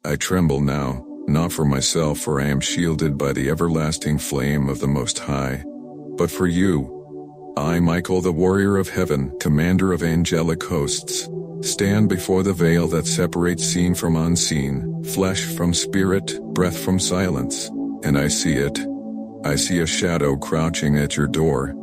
I tremble now, not for myself, for I am shielded by the everlasting flame of the Most High, but for you. I, Michael, the warrior of heaven, commander of angelic hosts, stand before the veil that separates seen from unseen, flesh from spirit, breath from silence, and I see it. I see a shadow crouching at your door.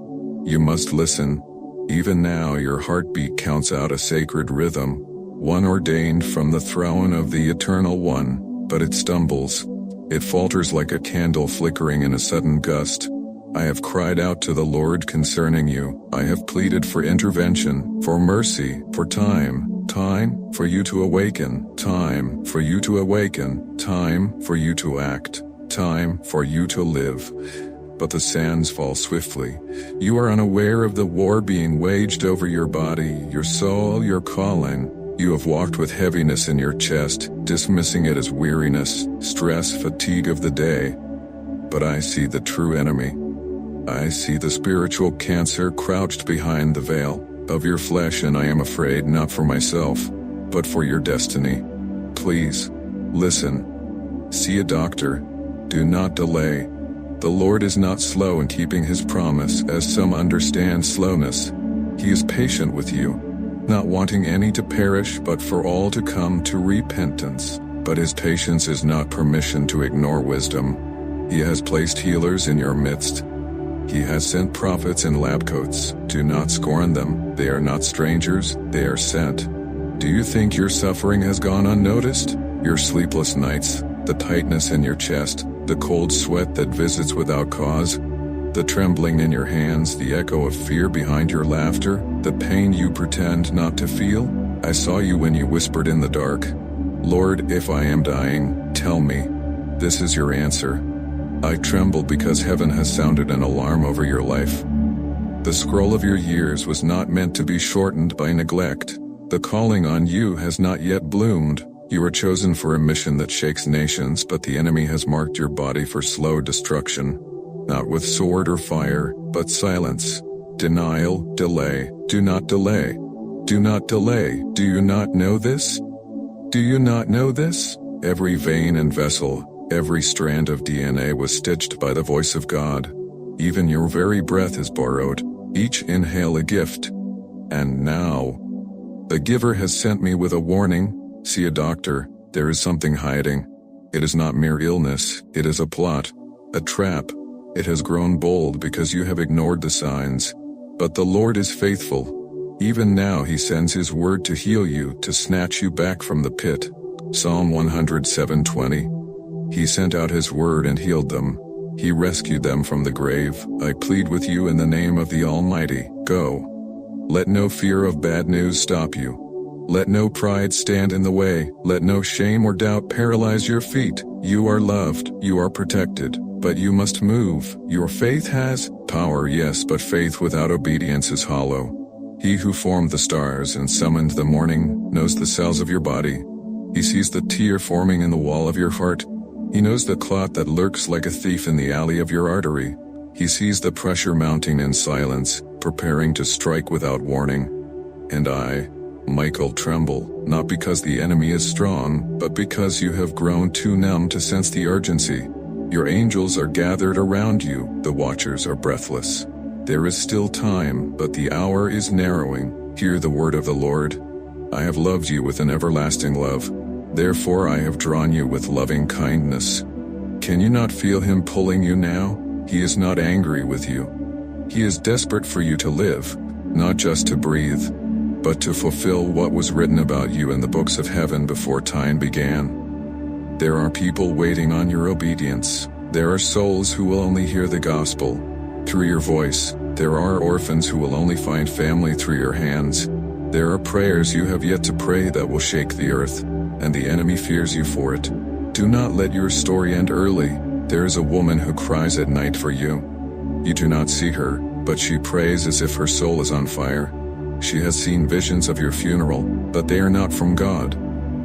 You must listen. Even now your heartbeat counts out a sacred rhythm, one ordained from the throne of the Eternal One, but it stumbles. It falters like a candle flickering in a sudden gust. I have cried out to the Lord concerning you. I have pleaded for intervention, for mercy, for time for you to awaken, time for you to awaken, time for you to act, time for you to live. But the sands fall swiftly. You are unaware of the war being waged over your body, your soul, your calling. You have walked with heaviness in your chest, dismissing it as weariness, stress, fatigue of the day. But I see the true enemy. I see the spiritual cancer crouched behind the veil of your flesh, and I am afraid not for myself, but for your destiny. Please, listen. See a doctor. Do not delay. The Lord is not slow in keeping his promise, as some understand slowness. He is patient with you, not wanting any to perish, but for all to come to repentance. But his patience is not permission to ignore wisdom. He has placed healers in your midst. He has sent prophets in lab coats. Do not scorn them. They are not strangers, they are sent. Do you think your suffering has gone unnoticed? Your sleepless nights, the tightness in your chest, the cold sweat that visits without cause, the trembling in your hands, the echo of fear behind your laughter, the pain you pretend not to feel? I saw you when you whispered in the dark, "Lord, if I am dying, tell me." This is your answer. I tremble because heaven has sounded an alarm over your life. The scroll of your years was not meant to be shortened by neglect. The calling on you has not yet bloomed. You are chosen for a mission that shakes nations, but the enemy has marked your body for slow destruction. Not with sword or fire, but silence. Denial, delay. Do not delay. Do not delay. Do you not know this? Do you not know this? Every vein and vessel, every strand of DNA was stitched by the voice of God. Even your very breath is borrowed, each inhale a gift. And now, the giver has sent me with a warning. See a doctor, there is something hiding. It is not mere illness, it is a plot, a trap. It has grown bold because you have ignored the signs. But the Lord is faithful. Even now he sends his word to heal you, to snatch you back from the pit. Psalm 107:20. He sent out his word and healed them. He rescued them from the grave. I plead with you in the name of the Almighty, go. Let no fear of bad news stop you. Let no pride stand in the way. Let no shame or doubt paralyze your feet. You are loved, you are protected, but you must move. Your faith has power, yes, but faith without obedience is hollow. He who formed the stars and summoned the morning knows the cells of your body. He sees the tear forming in the wall of your heart. He knows the clot that lurks like a thief in the alley of your artery. He sees the pressure mounting in silence, preparing to strike without warning. And I, Michael, tremble, not because the enemy is strong, but because you have grown too numb to sense the urgency. Your angels are gathered around you, the watchers are breathless. There is still time, but the hour is narrowing. Hear the word of the Lord. I have loved you with an everlasting love. Therefore I have drawn you with loving kindness. Can you not feel him pulling you now? He is not angry with you. He is desperate for you to live, not just to breathe, but to fulfill what was written about you in the books of heaven before time began. There are people waiting on your obedience. There are souls who will only hear the gospel through your voice. There are orphans who will only find family through your hands. There are prayers you have yet to pray that will shake the earth, and the enemy fears you for it. Do not let your story end early. There is a woman who cries at night for you. You do not see her, but she prays as if her soul is on fire. She has seen visions of your funeral, but they are not from God.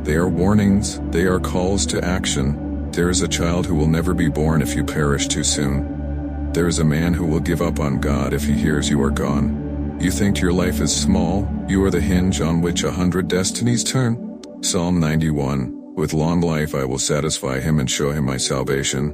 They are warnings, they are calls to action. There is a child who will never be born if you perish too soon. There is a man who will give up on God if he hears you are gone. You think your life is small, you are the hinge on which 100 destinies turn? Psalm 91. With long life I will satisfy him and show him my salvation.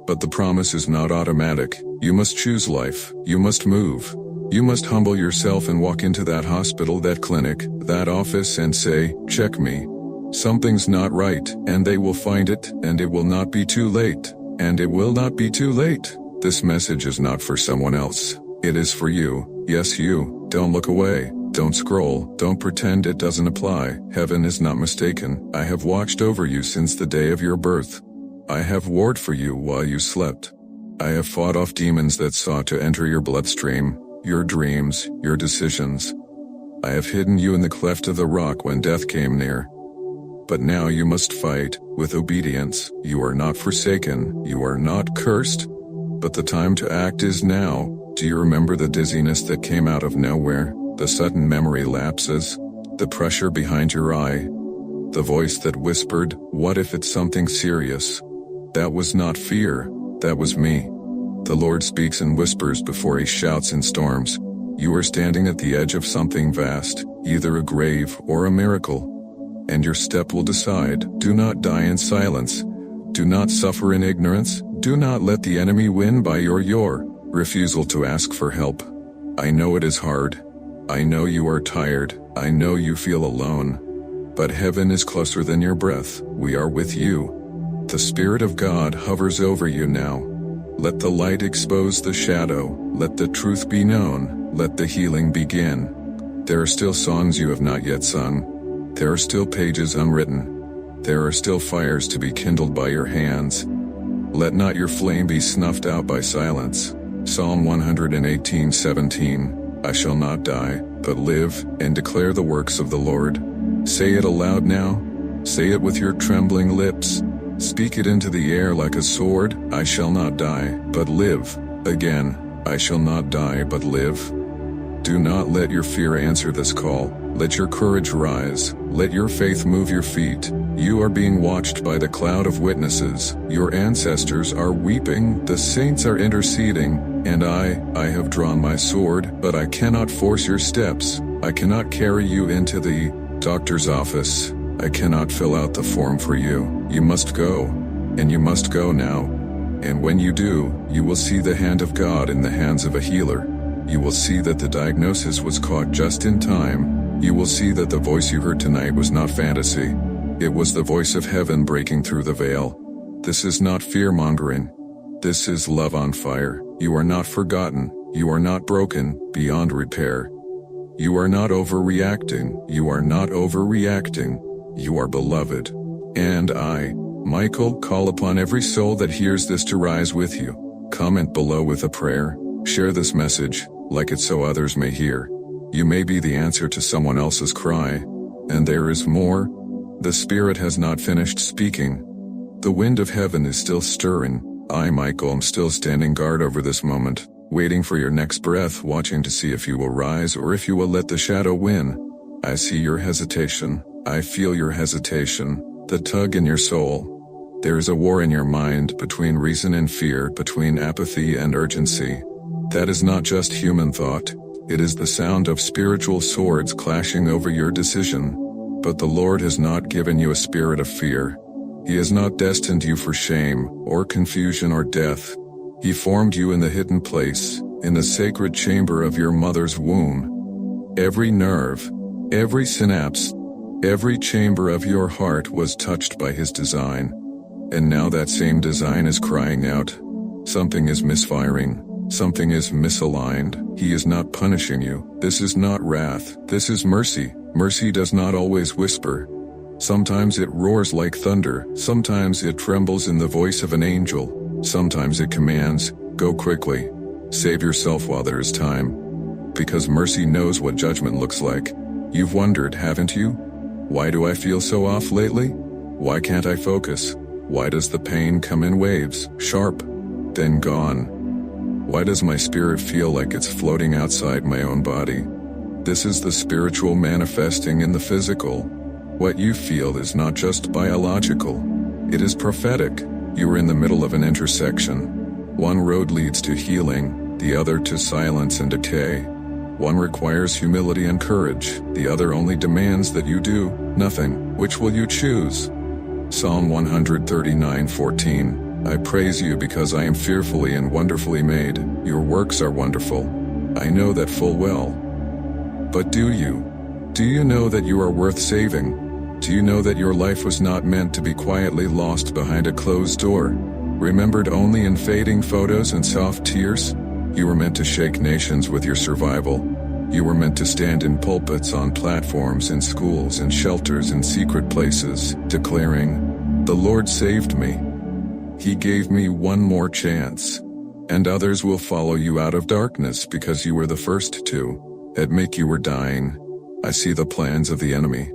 But the promise is not automatic. You must choose life. You must move. You must humble yourself and walk into that hospital, that clinic, that office and say, check me. Something's not right, and they will find it, and it will not be too late. And it will not be too late. This message is not for someone else. It is for you. Yes, you. Don't look away. Don't scroll. Don't pretend it doesn't apply. Heaven is not mistaken. I have watched over you since the day of your birth. I have warred for you while you slept. I have fought off demons that sought to enter your bloodstream, your dreams, your decisions. I have hidden you in the cleft of the rock when death came near. But now you must fight, with obedience. You are not forsaken, you are not cursed. But the time to act is now. Do you remember the dizziness that came out of nowhere? The sudden memory lapses? The pressure behind your eye? The voice that whispered, what if it's something serious? That was not fear, that was me. The Lord speaks in whispers before he shouts in storms. You are standing at the edge of something vast, either a grave or a miracle. And your step will decide. Do not die in silence. Do not suffer in ignorance. Do not let the enemy win by your refusal to ask for help. I know it is hard. I know you are tired. I know you feel alone. But heaven is closer than your breath. We are with you. The Spirit of God hovers over you now. Let the light expose the shadow. Let the truth be known. Let the healing begin. There are still songs you have not yet sung. There are still pages unwritten. There are still fires to be kindled by your hands. Let not your flame be snuffed out by silence. Psalm 118:17. I shall not die, but live, and declare the works of the Lord. Say it aloud now. Say it with your trembling lips. Speak it into the air like a sword. I shall not die, but live. Again, I shall not die, but live. Do not let your fear answer this call. Let your courage rise. Let your faith move your feet. You are being watched by the cloud of witnesses. Your ancestors are weeping. The saints are interceding. And I have drawn my sword, but I cannot force your steps. I cannot carry you into the doctor's office. I cannot fill out the form for you. You must go. And you must go now. And when you do, you will see the hand of God in the hands of a healer. You will see that the diagnosis was caught just in time. You will see that the voice you heard tonight was not fantasy. It was the voice of heaven breaking through the veil. This is not fear-mongering. This is love on fire. You are not forgotten. You are not broken, beyond repair. You are not overreacting. You are not overreacting. You are beloved. And I, Michael, call upon every soul that hears this to rise with you. Comment below with a prayer. Share this message, like it so others may hear. You may be the answer to someone else's cry. And there is more. The Spirit has not finished speaking. The wind of heaven is still stirring. I, Michael, am still standing guard over this moment, waiting for your next breath, watching to see if you will rise or if you will let the shadow win. I see your hesitation. I feel your hesitation, the tug in your soul. There is a war in your mind between reason and fear, between apathy and urgency. That is not just human thought. It is the sound of spiritual swords clashing over your decision. But the Lord has not given you a spirit of fear. He has not destined you for shame, or confusion or death. He formed you in the hidden place, in the sacred chamber of your mother's womb. Every nerve, every synapse, every chamber of your heart was touched by his design. And now that same design is crying out. Something is misfiring. Something is misaligned. He is not punishing you. This is not wrath. This is mercy. Mercy does not always whisper. Sometimes it roars like thunder. Sometimes it trembles in the voice of an angel. Sometimes it commands, go quickly. Save yourself while there is time. Because mercy knows what judgment looks like. You've wondered, haven't you? Why do I feel so off lately? Why can't I focus? Why does the pain come in waves, sharp, then gone? Why does my spirit feel like it's floating outside my own body? This is the spiritual manifesting in the physical. What you feel is not just biological. It is prophetic. You are in the middle of an intersection. One road leads to healing, the other to silence and decay. One requires humility and courage, the other only demands that you do nothing. Which will you choose? Psalm 139:14. I praise you because I am fearfully and wonderfully made. Your works are wonderful. I know that full well. But do you? Do you know that you are worth saving? Do you know that your life was not meant to be quietly lost behind a closed door, remembered only in fading photos and soft tears? You were meant to shake nations with your survival. You were meant to stand in pulpits, on platforms, in schools, in shelters, in secret places, declaring, "The Lord saved me. He gave me one more chance." And others will follow you out of darkness because you were the first to admit you were dying. I see the plans of the enemy.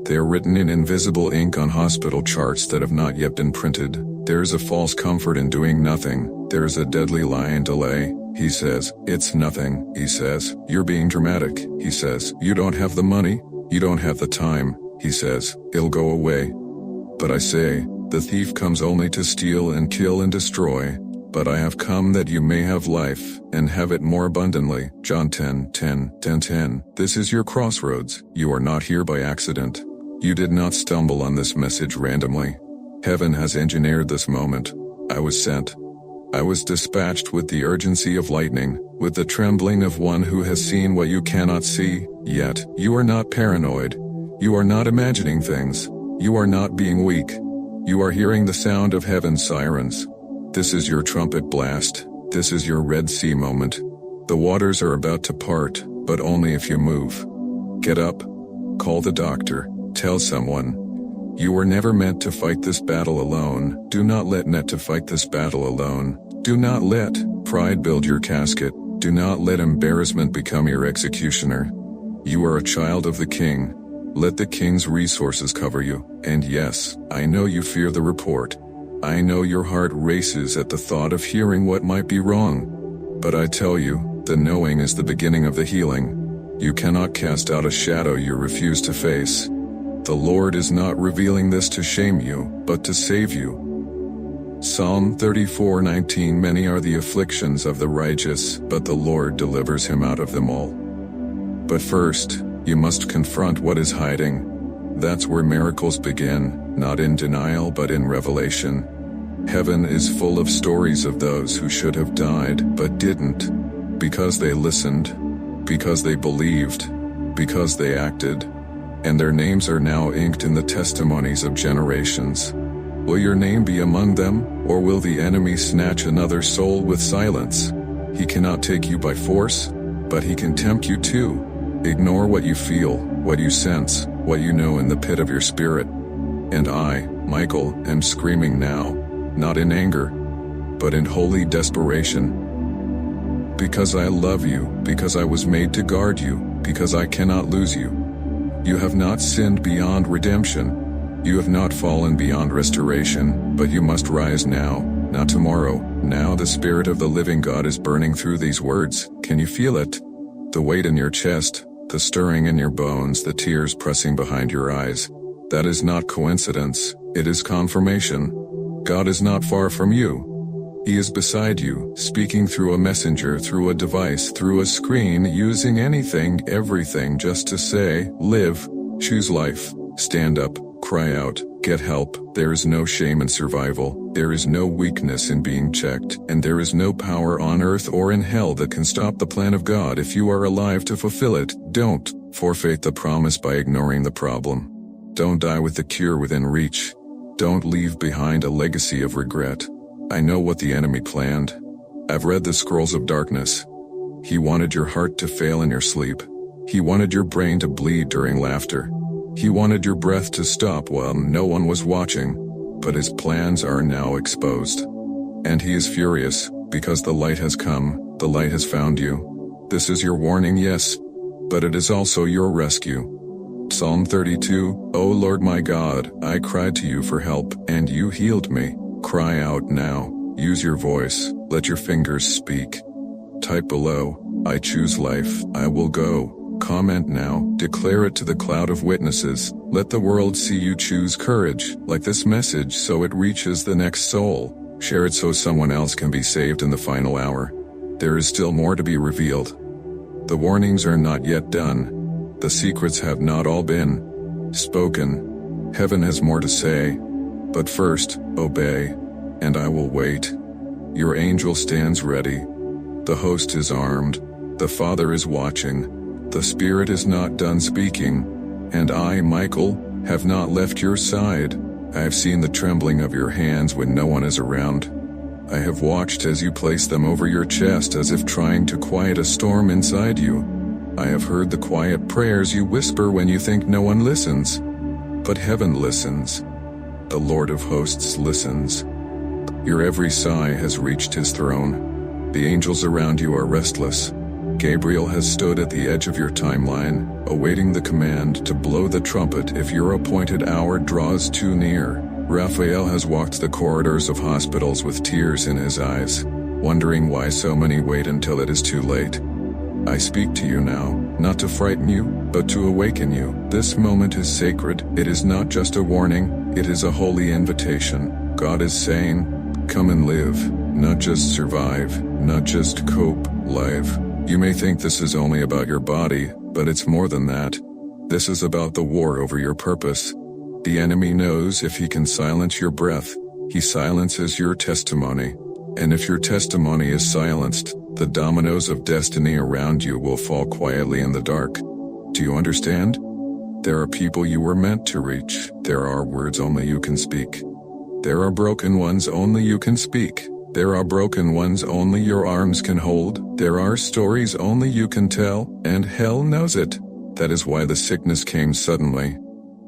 They are written in invisible ink on hospital charts that have not yet been printed. There is a false comfort in doing nothing. There is a deadly lie in delay. He says, "It's nothing." He says, "You're being dramatic." He says, "You don't have the money. You don't have the time." He says, "It'll go away." But I say, the thief comes only to steal and kill and destroy. But I have come that you may have life, and have it more abundantly. John 10:10. This is your crossroads. You are not here by accident. You did not stumble on this message randomly. Heaven has engineered this moment. I was sent. I was dispatched with the urgency of lightning, with the trembling of one who has seen what you cannot see. Yet, you are not paranoid. You are not imagining things. You are not being weak. You are hearing the sound of heaven's sirens. This is your trumpet blast. This is your Red Sea moment. The waters are about to part, but only if you move. Get up. Call the doctor. Tell someone. You were never meant to fight this battle alone. Do not let to fight this battle alone. Do not let pride build your casket. Do not let embarrassment become your executioner. You are a child of the King. Let the King's resources cover you. And yes, I know you fear the report. I know your heart races at the thought of hearing what might be wrong. But I tell you, the knowing is the beginning of the healing. You cannot cast out a shadow you refuse to face. The Lord is not revealing this to shame you, but to save you. Psalm 34:19. Many are the afflictions of the righteous, but the Lord delivers him out of them all. But first, you must confront what is hiding. That's where miracles begin, not in denial but in revelation. Heaven is full of stories of those who should have died but didn't, because they listened, because they believed, because they acted, and their names are now inked in the testimonies of generations. Will your name be among them, or will the enemy snatch another soul with silence? He cannot take you by force, but he can tempt you to. Ignore what you feel, what you sense, what you know in the pit of your spirit. And I, Michael, am screaming now, not in anger, but in holy desperation. Because I love you, because I was made to guard you, because I cannot lose you. You have not sinned beyond redemption. You have not fallen beyond restoration, but you must rise now, not tomorrow. Now the Spirit of the living God is burning through these words. Can you feel it? The weight in your chest, the stirring in your bones, the tears pressing behind your eyes. That is not coincidence, it is confirmation. God is not far from you. He is beside you, speaking through a messenger, through a device, through a screen, using anything, everything just to say, live, choose life, stand up, cry out, get help. There is no shame in survival, there is no weakness in being checked, and there is no power on earth or in hell that can stop the plan of God if you are alive to fulfill it. Don't forfeit the promise by ignoring the problem. Don't die with the cure within reach. Don't leave behind a legacy of regret. I know what the enemy planned. I've read the scrolls of darkness. He wanted your heart to fail in your sleep. He wanted your brain to bleed during laughter. He wanted your breath to stop while no one was watching. But his plans are now exposed. And he is furious, because the light has come, the light has found you. This is your warning, yes, but it is also your rescue. Psalm 32, O Lord my God, I cried to you for help, and you healed me. Cry out now, use your voice, let your fingers speak. Type below, I choose life, I will go. Comment now, declare it to the cloud of witnesses. Let the world see you choose courage, like this message, so it reaches the next soul. Share it so someone else can be saved in the final hour. There is still more to be revealed. The warnings are not yet done. The secrets have not all been spoken. Heaven has more to say. But first, obey, and I will wait. Your angel stands ready. The host is armed. The Father is watching. The Spirit is not done speaking. And I, Michael, have not left your side. I have seen the trembling of your hands when no one is around. I have watched as you place them over your chest as if trying to quiet a storm inside you. I have heard the quiet prayers you whisper when you think no one listens. But heaven listens. The Lord of hosts listens. Your every sigh has reached his throne. The angels around you are restless. Gabriel has stood at the edge of your timeline, awaiting the command to blow the trumpet if your appointed hour draws too near. Raphael has walked the corridors of hospitals with tears in his eyes, wondering why so many wait until it is too late. I speak to you now, not to frighten you, but to awaken you. This moment is sacred. It is not just a warning, it is a holy invitation. God is saying, come and live, not just survive, not just cope, live. You may think this is only about your body, but it's more than that. This is about the war over your purpose. The enemy knows if he can silence your breath, he silences your testimony. And if your testimony is silenced, the dominoes of destiny around you will fall quietly in the dark. Do you understand? There are people you were meant to reach. There are words only you can speak. There are broken ones only you can speak. There are broken ones only your arms can hold. There are stories only you can tell, and hell knows it. That is why the sickness came suddenly.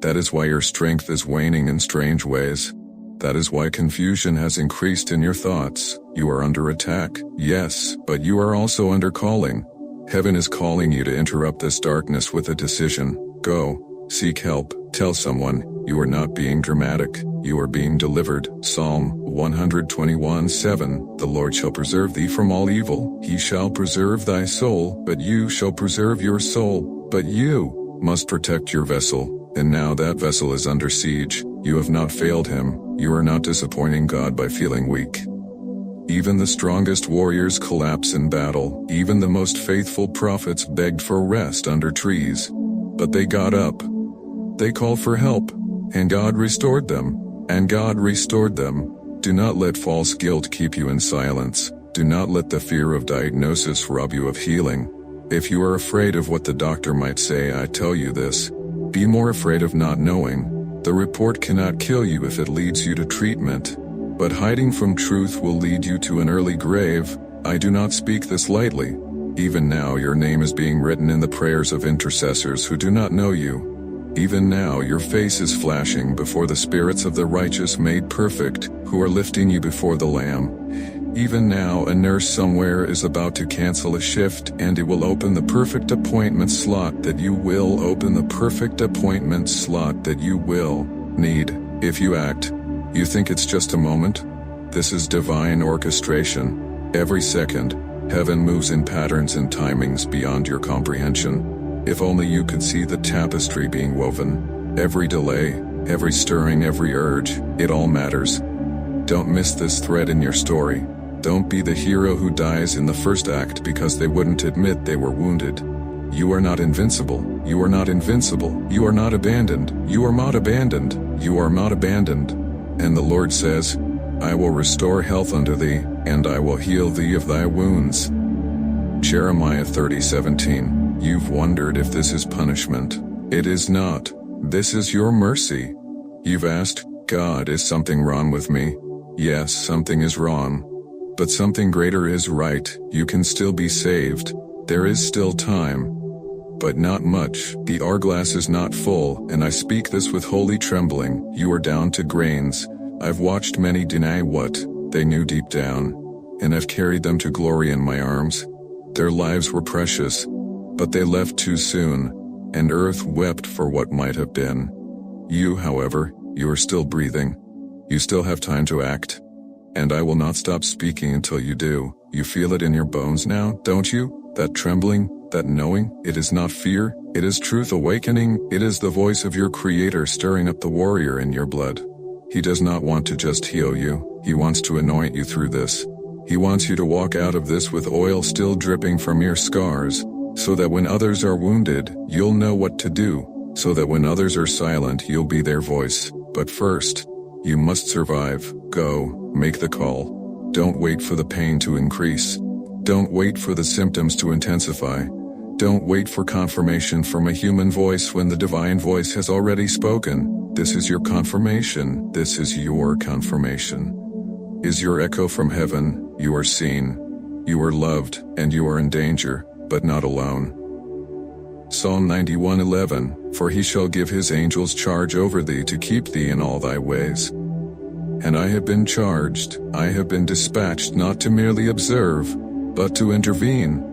That is why your strength is waning in strange ways. That is why confusion has increased in your thoughts. You are under attack, yes, but you are also under calling. Heaven is calling you to interrupt this darkness with a decision. Go, seek help, tell someone, you are not being dramatic, you are being delivered. Psalm 121:7. The Lord shall preserve thee from all evil. He shall preserve thy soul, but you shall preserve your soul. But you must protect your vessel, and now that vessel is under siege. You have not failed him. You are not disappointing God by feeling weak. Even the strongest warriors collapse in battle. Even the most faithful prophets begged for rest under trees. But they got up. They called for help, and God restored them. And God restored them. Do not let false guilt keep you in silence. Do not let the fear of diagnosis rob you of healing. If you are afraid of what the doctor might say, I tell you this. Be more afraid of not knowing. The report cannot kill you if it leads you to treatment. But hiding from truth will lead you to an early grave. I do not speak this lightly. Even now your name is being written in the prayers of intercessors who do not know you. Even now your face is flashing before the spirits of the righteous made perfect, who are lifting you before the Lamb. Even now a nurse somewhere is about to cancel a shift, and it will open the perfect appointment slot that you will open the perfect appointment slot that you will need. If you act, you think it's just a moment? This is divine orchestration. Every second, heaven moves in patterns and timings beyond your comprehension. If only you could see the tapestry being woven. Every delay, every stirring, every urge, it all matters. Don't miss this thread in your story. Don't be the hero who dies in the first act because they wouldn't admit they were wounded. You are not invincible. You are not invincible. You are not abandoned. You are not abandoned. You are not abandoned. And the Lord says, I will restore health unto thee, and I will heal thee of thy wounds. Jeremiah 30:17. You've wondered if this is punishment. It is not. This is your mercy. You've asked, God, is something wrong with me? Yes, something is wrong. But something greater is right. You can still be saved. There is still time. But not much. The hourglass is not full, and I speak this with holy trembling. You are down to grains. I've watched many deny what they knew deep down, and I've carried them to glory in my arms. Their lives were precious, but they left too soon, and earth wept for what might have been. You, however, you are still breathing. You still have time to act. And I will not stop speaking until you do. You feel it in your bones now, don't you? That trembling, that knowing, it is not fear, it is truth awakening, it is the voice of your Creator stirring up the warrior in your blood. He does not want to just heal you, He wants to anoint you through this. He wants you to walk out of this with oil still dripping from your scars, so that when others are wounded, you'll know what to do, so that when others are silent, you'll be their voice. But first, You must survive. Go, make the call. Don't wait for the pain to increase. Don't wait for the symptoms to intensify. Don't wait for confirmation from a human voice when the divine voice has already spoken. This is your confirmation. This is your confirmation. Is your echo from heaven. You are seen. You are loved, and you are in danger, but not alone. Psalm 91:11, For he shall give his angels charge over thee to keep thee in all thy ways. And I have been charged, I have been dispatched not to merely observe, but to intervene.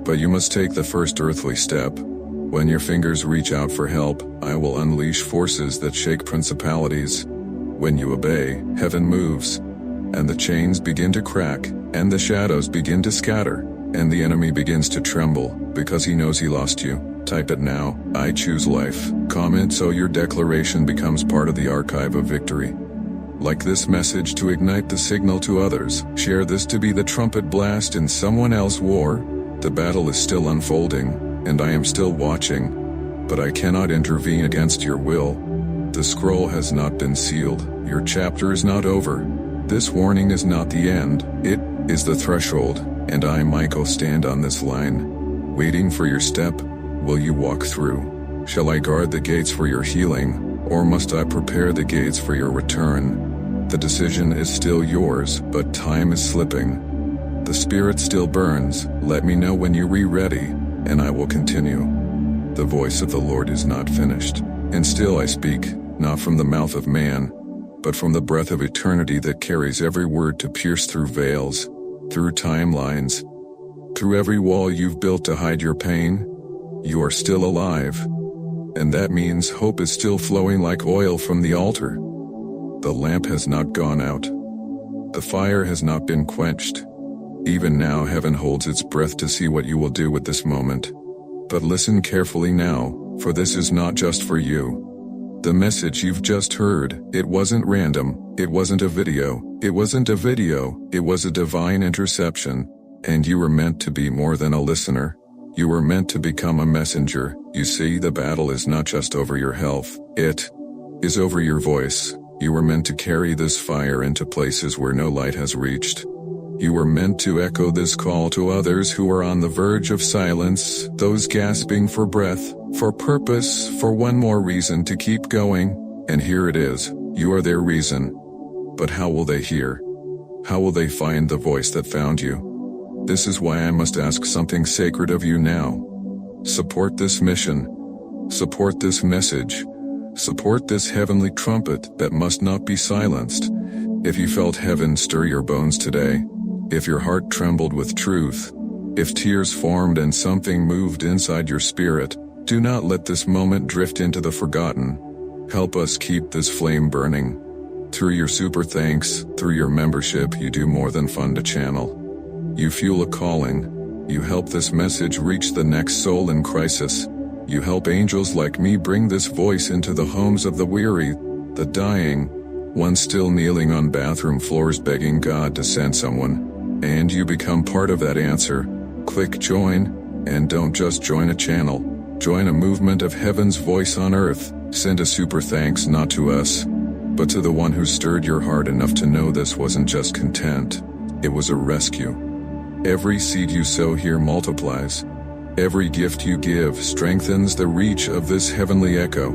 But you must take the first earthly step. When your fingers reach out for help, I will unleash forces that shake principalities. When you obey, heaven moves, and the chains begin to crack, and the shadows begin to scatter, and the enemy begins to tremble, because he knows he lost you. Type it now, I choose life. Comment so your declaration becomes part of the archive of victory. Like this message to ignite the signal to others. Share this to be the trumpet blast in someone else's war. The battle is still unfolding, and I am still watching, but I cannot intervene against your will. The scroll has not been sealed. Your chapter is not over. This warning is not the end. It is the threshold, and I, Michael, stand on this line, waiting for your step. Will you walk through? Shall I guard the gates for your healing, or must I prepare the gates for your return? The decision is still yours, but time is slipping. The spirit still burns. Let me know when you're ready, and I will continue. The voice of the Lord is not finished, and still I speak, not from the mouth of man, but from the breath of eternity that carries every word to pierce through veils, through timelines, through every wall you've built to hide your pain. You are still alive, and that means hope is still flowing like oil from the altar. The lamp has not gone out. The fire has not been quenched. Even now heaven holds its breath to see what you will do with this moment. But listen carefully now, for this is not just for you. The message you've just heard, it wasn't random, it wasn't a video, it was a divine interception, and you were meant to be more than a listener. You were meant to become a messenger. You see, the battle is not just over your health, it is over your voice. You were meant to carry this fire into places where no light has reached. You were meant to echo this call to others who are on the verge of silence, those gasping for breath, for purpose, for one more reason to keep going. And here it is, you are their reason. But how will they hear? How will they find the voice that found you? This is why I must ask something sacred of you now. Support this mission. Support this message. Support this heavenly trumpet that must not be silenced. If you felt heaven stir your bones today, if your heart trembled with truth, if tears formed and something moved inside your spirit, do not let this moment drift into the forgotten. Help us keep this flame burning. Through your super thanks, through your membership, you do more than fund a channel. You fuel a calling. You help this message reach the next soul in crisis. You help angels like me bring this voice into the homes of the weary, the dying, one still kneeling on bathroom floors begging God to send someone. And you become part of that answer. Click join, and don't just join a channel. Join a movement of heaven's voice on earth. Send a super thanks not to us, but to the one who stirred your heart enough to know this wasn't just content. It was a rescue. Every seed you sow here multiplies. Every gift you give strengthens the reach of this heavenly echo.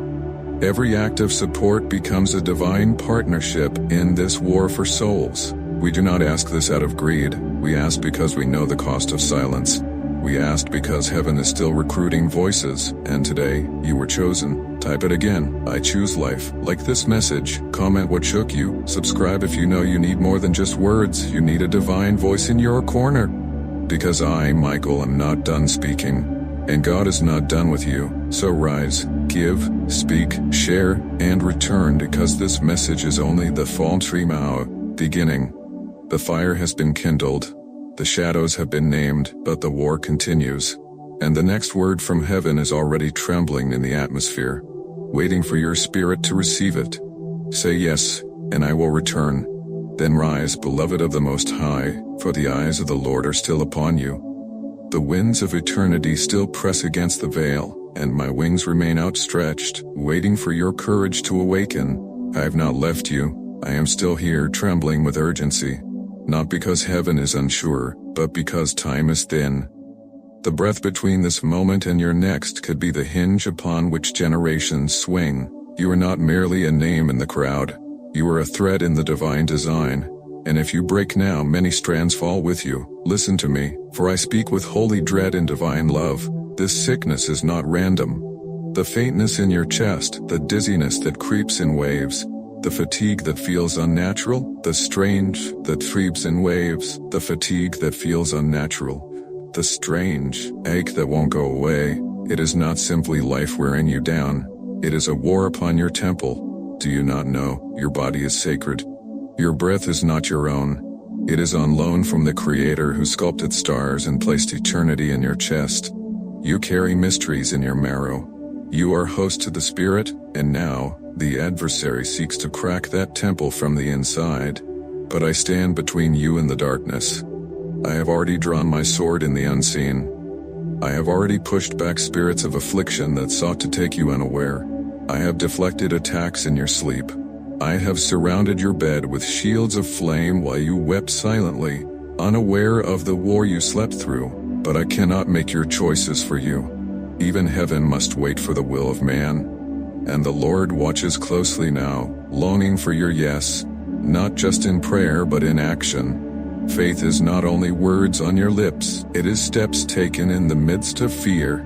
Every act of support becomes a divine partnership in this war for souls. We do not ask this out of greed. We ask because we know the cost of silence. We ask because heaven is still recruiting voices, and today, you were chosen. Type it again, I choose life. Like this message, comment what shook you, subscribe if you know you need more than just words, you need a divine voice in your corner. Because I, Michael, am not done speaking, and God is not done with you. So rise, give, speak, share, and return, because this message is only the beginning. The fire has been kindled, the shadows have been named, but the war continues. And the next word from heaven is already trembling in the atmosphere, waiting for your spirit to receive it. Say yes, and I will return. Then rise, beloved of the Most High, for the eyes of the Lord are still upon you. The winds of eternity still press against the veil, and my wings remain outstretched, waiting for your courage to awaken. I have not left you. I am still here, trembling with urgency. Not because heaven is unsure, but because time is thin. The breath between this moment and your next could be the hinge upon which generations swing. You are not merely a name in the crowd. You are a thread in the divine design. And if you break now, many strands fall with you. Listen to me, for I speak with holy dread and divine love. This sickness is not random. The faintness in your chest, the dizziness that creeps in waves, the fatigue that feels unnatural, the strange that creeps in waves, the fatigue that feels unnatural, the strange ache that won't go away. It is not simply life wearing you down. It is a war upon your temple. Do you not know your body is sacred? Your breath is not your own. It is on loan from the Creator who sculpted stars and placed eternity in your chest. You carry mysteries in your marrow. You are host to the Spirit, and now, the adversary seeks to crack that temple from the inside. But I stand between you and the darkness. I have already drawn my sword in the unseen. I have already pushed back spirits of affliction that sought to take you unaware. I have deflected attacks in your sleep. I have surrounded your bed with shields of flame while you wept silently, unaware of the war you slept through. But I cannot make your choices for you. Even heaven must wait for the will of man. And the Lord watches closely now, longing for your yes, not just in prayer but in action. Faith is not only words on your lips, it is steps taken in the midst of fear.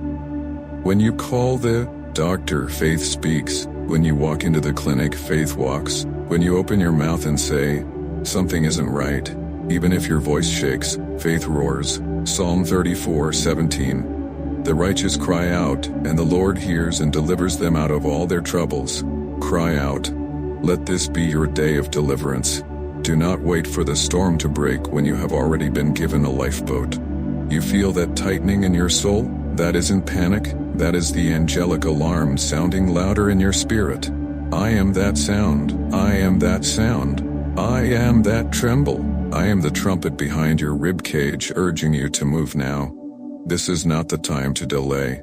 When you call the doctor, faith speaks. When you walk into the clinic, faith walks. When you open your mouth and say, something isn't right, even if your voice shakes, faith roars. Psalm 34:17. The righteous cry out, and the Lord hears and delivers them out of all their troubles. Cry out. Let this be your day of deliverance. Do not wait for the storm to break when you have already been given a lifeboat. You feel that tightening in your soul? That isn't panic, that is the angelic alarm sounding louder in your spirit. I am that sound, I am that sound, I am that tremble. I am the trumpet behind your rib cage urging you to move now. This is not the time to delay.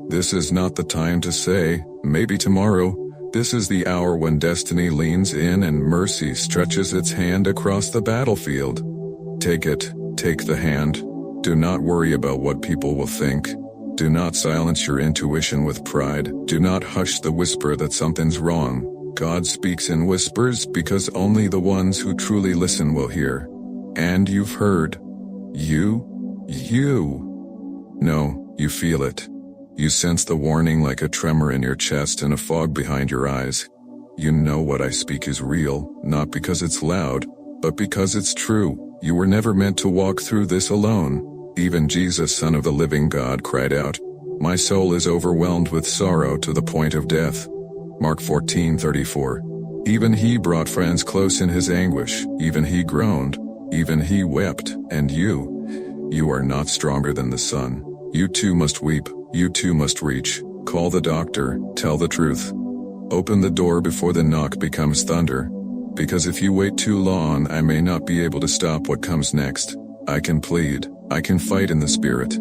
This is not the time to say, maybe tomorrow. This is the hour when destiny leans in and mercy stretches its hand across the battlefield. Take it, take the hand. Do not worry about what people will think. Do not silence your intuition with pride. Do not hush the whisper that something's wrong. God speaks in whispers because only the ones who truly listen will hear. And you've heard. No, you feel it. You sense the warning like a tremor in your chest and a fog behind your eyes. You know what I speak is real, not because it's loud, but because it's true. You were never meant to walk through this alone. Even Jesus, Son of the living God, cried out, "My soul is overwhelmed with sorrow to the point of death." Mark 14:34. Even he brought friends close in his anguish. Even he groaned. Even he wept. And you are not stronger than the sun. You too must weep. You too must reach. Call the doctor. Tell the truth. Open the door before the knock becomes thunder. Because if you wait too long, I may not be able to stop what comes next. I can plead. I can fight in the spirit.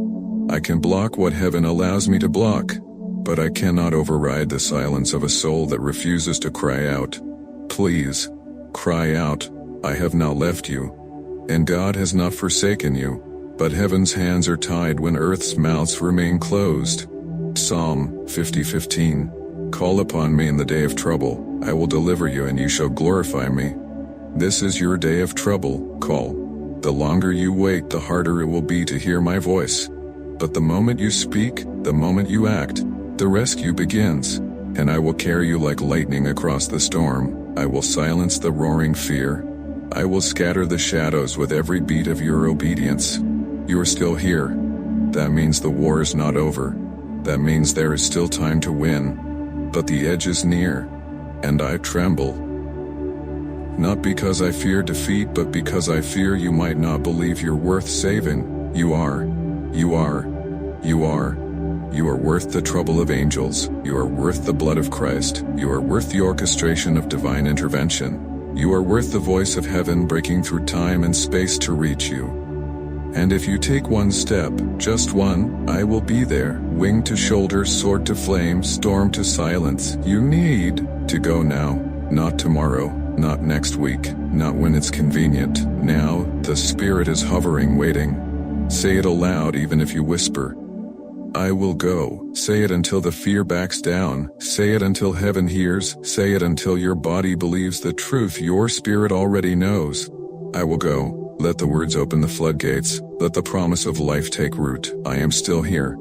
I can block what heaven allows me to block. But I cannot override the silence of a soul that refuses to cry out. Please, cry out. I have not left you. And God has not forsaken you. But heaven's hands are tied when earth's mouths remain closed. Psalm 50:15. Call upon me in the day of trouble. I will deliver you and you shall glorify me. This is your day of trouble. Call. The longer you wait, the harder it will be to hear my voice. But the moment you speak, the moment you act, the rescue begins. And I will carry you like lightning across the storm. I will silence the roaring fear. I will scatter the shadows with every beat of your obedience. You are still here. That means the war is not over. That means there is still time to win. But the edge is near. And I tremble. Not because I fear defeat, but because I fear you might not believe you're worth saving. You are. You are worth the trouble of angels. You are worth the blood of Christ. You are worth the orchestration of divine intervention. You are worth the voice of heaven breaking through time and space to reach you. And if you take one step, just one, I will be there, wing to shoulder, sword to flame, storm to silence. You need to go now, not tomorrow, not next week, not when it's convenient. Now, the Spirit is hovering, waiting. Say it aloud even if you whisper. I will go. Say it until the fear backs down. Say it until heaven hears. Say it until your body believes the truth your spirit already knows. I will go. Let the words open the floodgates. Let the promise of life take root. I am still here,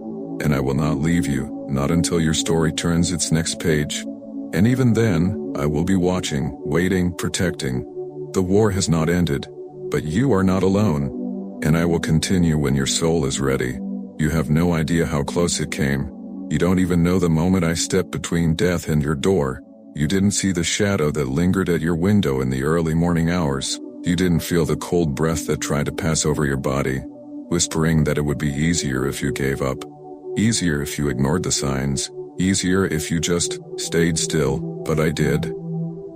and I will not leave you, not until your story turns its next page. And even then, I will be watching, waiting, protecting. The war has not ended, but you are not alone. And I will continue when your soul is ready. You have no idea how close it came. You don't even know the moment I stepped between death and your door. You didn't see the shadow that lingered at your window in the early morning hours. You didn't feel the cold breath that tried to pass over your body, whispering that it would be easier if you gave up. Easier if you ignored the signs. Easier if you just stayed still, but I did.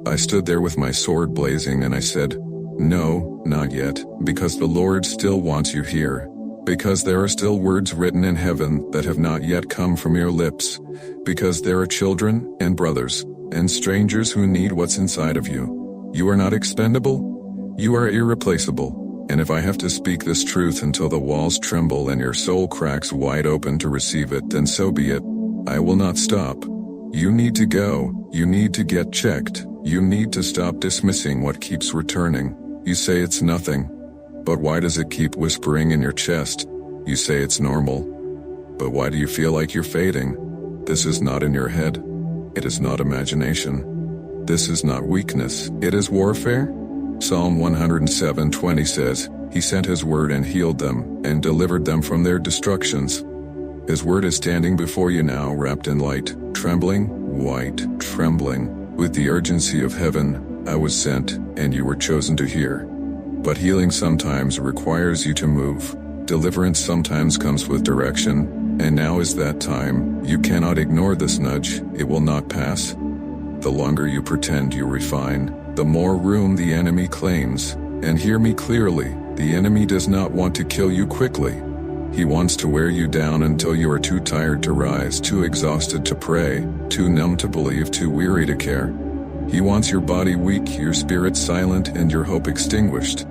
I stood there with my sword blazing and I said, no, not yet, because the Lord still wants you here. Because there are still words written in heaven that have not yet come from your lips. Because there are children and brothers and strangers who need what's inside of you. You are not expendable. You are irreplaceable. And if I have to speak this truth until the walls tremble and your soul cracks wide open to receive it, then so be it. I will not stop. You need to go. You need to get checked. You need to stop dismissing what keeps returning. You say it's nothing. But why does it keep whispering in your chest? You say it's normal. But why do you feel like you're fading? This is not in your head. It is not imagination. This is not weakness. It is warfare. Psalm 107:20 says, He sent His word and healed them, and delivered them from their destructions. His word is standing before you now, wrapped in light, trembling, white, trembling. With the urgency of heaven, I was sent, and you were chosen to hear. But healing sometimes requires you to move. Deliverance sometimes comes with direction, and now is that time. You cannot ignore this nudge. It will not pass. The longer you pretend you refine, the more room the enemy claims. And hear me clearly, the enemy does not want to kill you quickly. He wants to wear you down until you are too tired to rise, too exhausted to pray, too numb to believe, too weary to care. He wants your body weak, your spirit silent, and your hope extinguished.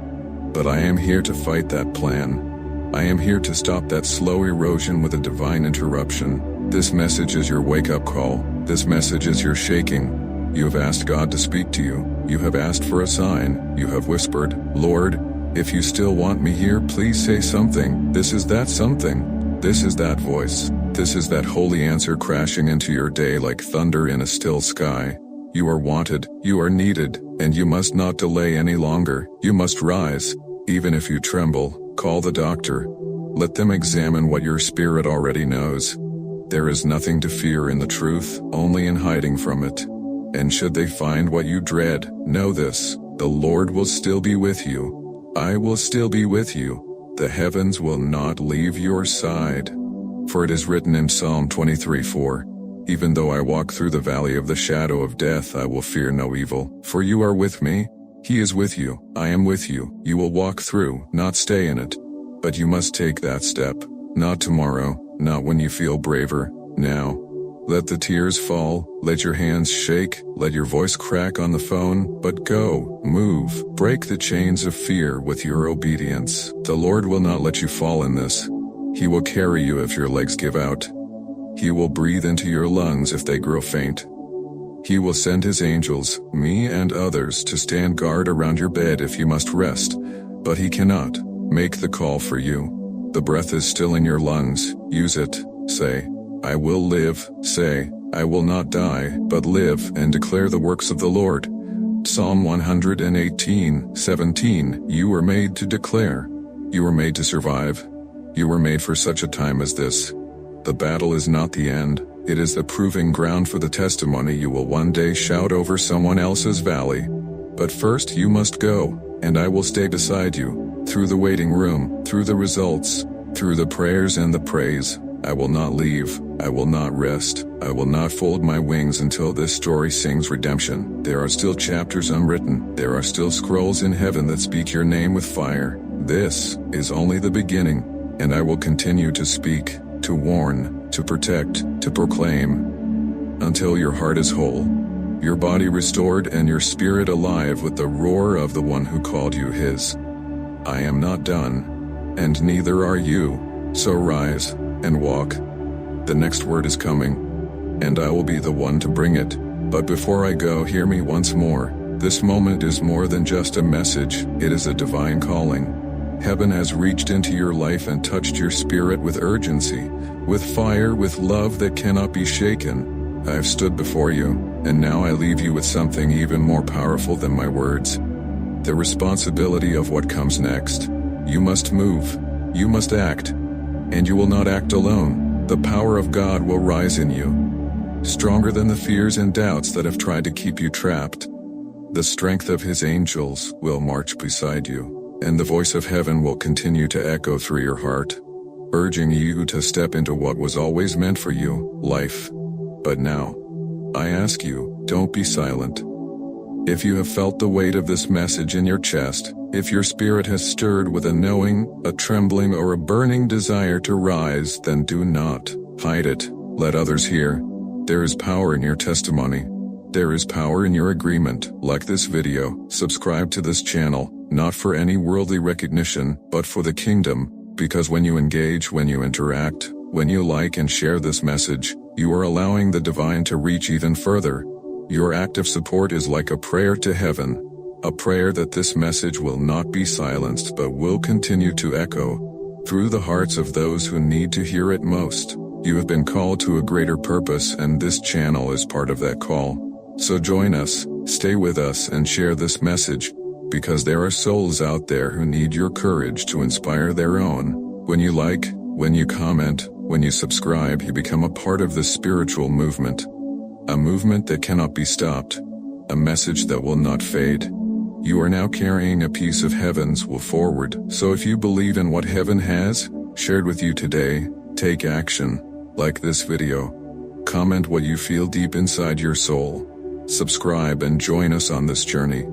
But I am here to fight that plan. I am here to stop that slow erosion with a divine interruption. This message is your wake-up call. This message is your shaking. You have asked God to speak to you. You have asked for a sign. You have whispered, Lord, if you still want me here, please say something. This is that something. This is that voice. This is that holy answer crashing into your day like thunder in a still sky. You are wanted, you are needed, and you must not delay any longer. You must rise. Even if you tremble, call the doctor. Let them examine what your spirit already knows. There is nothing to fear in the truth, only in hiding from it. And should they find what you dread, know this, the Lord will still be with you. I will still be with you. The heavens will not leave your side. For it is written in Psalm 23:4, Even though I walk through the valley of the shadow of death, I will fear no evil, for you are with me. He is with you. I am with you. You will walk through, not stay in it. But you must take that step. Not tomorrow, not when you feel braver, now. Let the tears fall, let your hands shake, let your voice crack on the phone, but go, move, break the chains of fear with your obedience. The Lord will not let you fall in this. He will carry you if your legs give out. He will breathe into your lungs if they grow faint. He will send His angels, me and others, to stand guard around your bed if you must rest, but He cannot make the call for you. The breath is still in your lungs. Use it. Say, I will live. Say, I will not die, but live and declare the works of the Lord. Psalm 118:17. You were made to declare. You were made to survive. You were made for such a time as this. The battle is not the end. It is the proving ground for the testimony you will one day shout over someone else's valley. But first you must go, and I will stay beside you, through the waiting room, through the results, through the prayers and the praise. I will not leave. I will not rest. I will not fold my wings until this story sings redemption. There are still chapters unwritten. There are still scrolls in heaven that speak your name with fire. This is only the beginning, and I will continue to speak, to warn, to protect, to proclaim, until your heart is whole. your body restored and your spirit alive with the roar of the one who called you his. I am not done, and neither are you, so rise and walk. The next word is coming, and I will be the one to bring it. But before I go, hear me once more. This moment is more than just a message, it is a divine calling. Heaven has reached into your life and touched your spirit with urgency, with fire, with love that cannot be shaken. I have stood before you, and now I leave you with something even more powerful than my words. The responsibility of what comes next. You must move, you must act, and you will not act alone. The power of God will rise in you, stronger than the fears and doubts that have tried to keep you trapped. The strength of His angels will march beside you, and the voice of heaven will continue to echo through your heart, urging you to step into what was always meant for you, life. But now, I ask you, don't be silent. If you have felt the weight of this message in your chest, if your spirit has stirred with a knowing, a trembling, or a burning desire to rise, then do not hide it. Let others hear. There is power in your testimony. There is power in your agreement. Like this video, subscribe to this channel, not for any worldly recognition, but for the kingdom, because when you engage, when you interact, when you like and share this message, you are allowing the divine to reach even further. Your act of support is like a prayer to heaven, a prayer that this message will not be silenced but will continue to echo through the hearts of those who need to hear it most. You have been called to a greater purpose, and this channel is part of that call. So join us, stay with us, and share this message, because there are souls out there who need your courage to inspire their own. When you like, when you comment, when you subscribe, you become a part of this spiritual movement. A movement that cannot be stopped. A message that will not fade. You are now carrying a piece of heaven's will forward. So if you believe in what heaven has shared with you today, take action. Like this video. Comment what you feel deep inside your soul. Subscribe and join us on this journey.